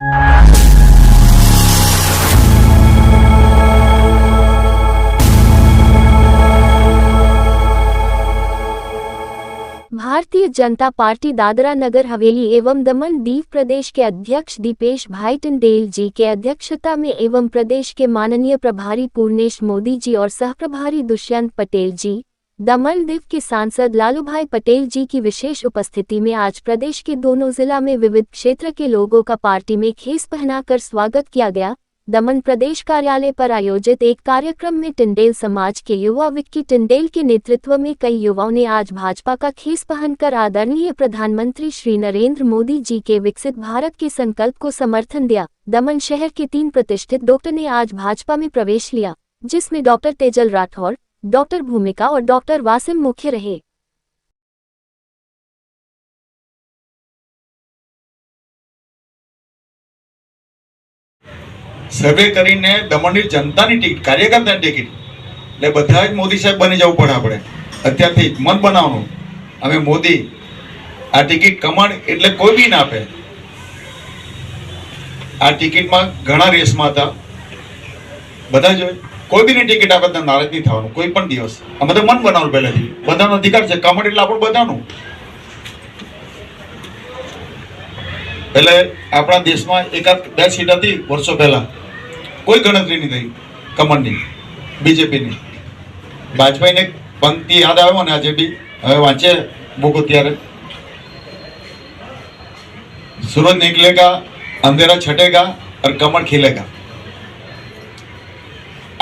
Bharatiya Janata party Dadra Nagar Haveli एवं दमन दीव प्रदेश के अध्यक्ष दीपेश भाई टंडेल जी के अध्यक्षता में एवं प्रदेश के माननीय प्रभारी पूर्णेश मोदी जी और सहप्रभारी दुष्यंत पटेल जी, दमन दीव के सांसद लालूभाई पटेल जी की विशेष उपस्थिति में आज प्रदेश के दोनों जिला में विविध क्षेत्र के लोगों का पार्टी में खेस पहनाकर स्वागत किया गया। दमन प्रदेश कार्यालय पर आयोजित एक कार्यक्रम में टंडेल समाज के युवा विक्की टंडेल के नेतृत्व में कई युवाओं ने आज भाजपा का खेस पहनकर आदरणीय प्रधानमंत्री श्री नरेंद्र मोदी जी के विकसित भारत के संकल्प को समर्थन दिया। दमन शहर के 3 प्रतिष्ठित डॉक्टर ने आज भाजपा में प्रवेश लिया, जिसमें डॉक्टर तेजल राठौर, डॉक्टर भूमिका और डॉक्टर वासिम मुख्य रहे। સર્વે કરીને દમણની જનતાની ટિકિટ, કાર્યકર્તાની ટિકિટ એટલે બધા જ મોદી સાહેબ બની જવું પડે. આપણે અત્યારથી મન બનાવવાનું, અમે મોદી આ ટિકિટ કમણ એટલે કોઈ બી ના આપે. આ ટિકિટમાં ઘણા રેસમાં હતા, બધા જ કોઈ બીની ટિકિટ આપે તો નારાજ નહીં થવાનું કોઈ પણ દિવસ. અમે તો મન બનાવવાનું પહેલેથી, બધાનો અધિકાર છે. કમણ એટલે આપણું બધાનું. એટલે આપણા દેશમાં એકાદ 10 સીટ હતી વર્ષો પહેલા, કોઈ ગણતરી નહીં થઈ કમળની, બીજેપીની. વાજપેયીને પંક્તિ યાદ આવ્યો ને આજે બી હવે વાંચે બુક ત્યારે, सूरज निकलेगा अंधेरा छटेगा और कमल खिलेगा.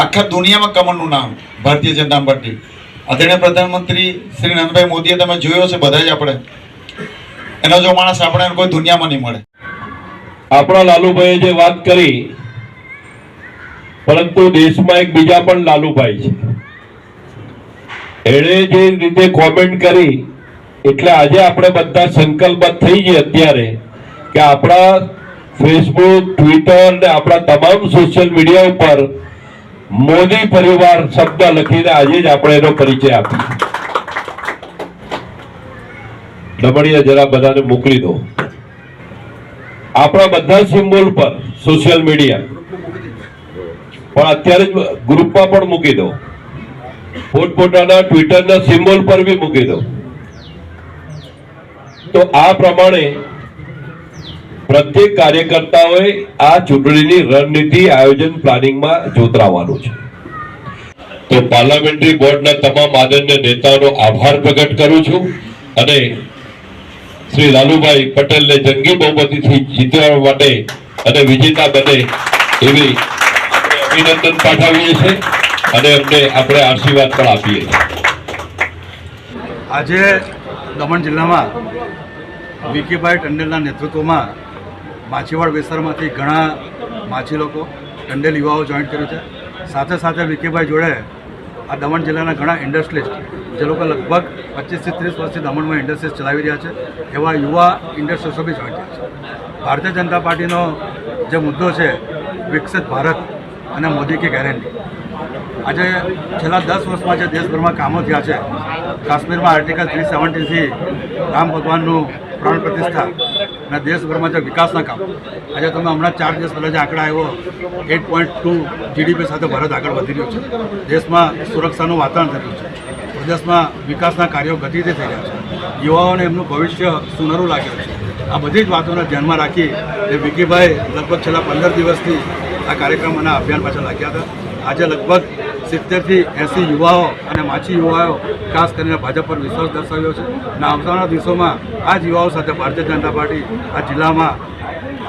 आखा दुनिया में कमल नु नाम भारतीय जनता पार्टी. आदरणीय प्रधानमंत्री श्री नरेंद्र मोदी તમે જોયો છે બધા જ આપણે, એનો જો માણસ આપણે કોઈ દુનિયામાં નહીં મળે. આપણા લાલુભાઈએ જે વાત કરી, પરંતુ દેશમાં એક બીજા પણ લાલુભાઈ છે. એણે જે રીતે કોમેન્ટ કરી એટલે આજે આપણે બધા સંકલ્પબદ્ધ થઈ ગયા અત્યારે કે આપણા ફેસબુક, ટ્વિટર ને આપણા તમામ સોશિયલ મીડિયા ઉપર મોદી પરિવાર શબ્દ લખીને આજે જ આપણે એનો પરિચય આપીએ. દમણિયા જરા બધાને મોકલી દો. આપણા બધા સિમ્બોલ પર સોશિયલ મીડિયા પણ અત્યારે જ ગ્રુપમાં પણ મૂકી દો, પોતપોતાના ટ્વિટરના સિમ્બોલ પર બી મૂકી દો. તો આ પ્રમાણે પ્રત્યેક કાર્યકર્તાઓએ આ ચૂંટણીની રણનીતિ આયોજન પ્લાનિંગમાં જોતરાવવાનું છે. તો પાર્લામેન્ટરી બોર્ડના તમામ આદરણીય નેતાઓનો આભાર પ્રગટ કરું છું અને શ્રી લાલુભાઈ પટેલને જંગી બહુમતીથી જીતવા માટે અને વિજેતા બને એવી અભિનંદન પાઠવીએ છીએ અને એમને આપણે આશીર્વાદ પણ આપીએ છીએ. આજે દમણ જિલ્લામાં વિકીભાઈ ટંડેલના નેતૃત્વમાં માછીવાડ વિસ્તારમાંથી ઘણા માછી લોકો, ટંડેલ યુવાઓ જોઈન્ટ કર્યું છે. સાથે સાથે વિકીભાઈ જોડે આ દમણ જિલ્લાના ઘણા ઇન્ડસ્ટ્રીઝ, જે લોકો લગભગ 25 થી 30 વર્ષથી દમણમાં ઇન્ડસ્ટ્રીઝ ચલાવી રહ્યા છે, એવા યુવા ઇન્ડસ્ટ્રીઝો બી જોઈન્ટ કર્યા છે. ભારતીય જનતા પાર્ટીનો જે મુદ્દો છે વિકસિત ભારત અને મોદી કી ગેરંટી, આજે છેલ્લા 10 વર્ષમાં જે દેશભરમાં કામો થયા છે, કાશ્મીરમાં આર્ટિકલ 370થી રામ ભગવાનનું પ્રાણ પ્રતિષ્ઠા અને દેશભરમાં જે વિકાસના કામ, આજે તમે હમણાં 4 દિવસ પહેલાં જે આંકડા આવ્યો 8.2 જીડીપી સાથે ભારત આગળ વધી રહ્યો છે. દેશમાં સુરક્ષાનું વાતાવરણ થઈ રહ્યું છે, પ્રદેશમાં વિકાસના કાર્યો ગતિથી થઈ રહ્યા છે, યુવાઓને એમનું ભવિષ્ય સુનરું લાગ્યું છે. આ બધી જ વાતોને ધ્યાનમાં રાખી એ વિકીભાઈ લગભગ છેલ્લા 15 દિવસથી આ કાર્યક્રમ અને અભિયાન પાછળ લાગ્યા હતા. આજે લગભગ 70 થી 80 યુવાઓ અને માછી યુવાઓ ખાસ કરીને ભાજપ પર વિશ્વાસ દર્શાવ્યો છે અને આવનારા દિવસોમાં આ જ યુવાઓ સાથે ભારતીય જનતા પાર્ટી આ જિલ્લામાં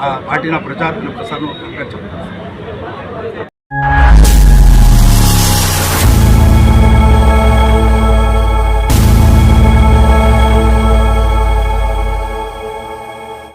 આ પાર્ટીના પ્રચાર અને પ્રસારનો કામકાજ ચાલુ કરશે.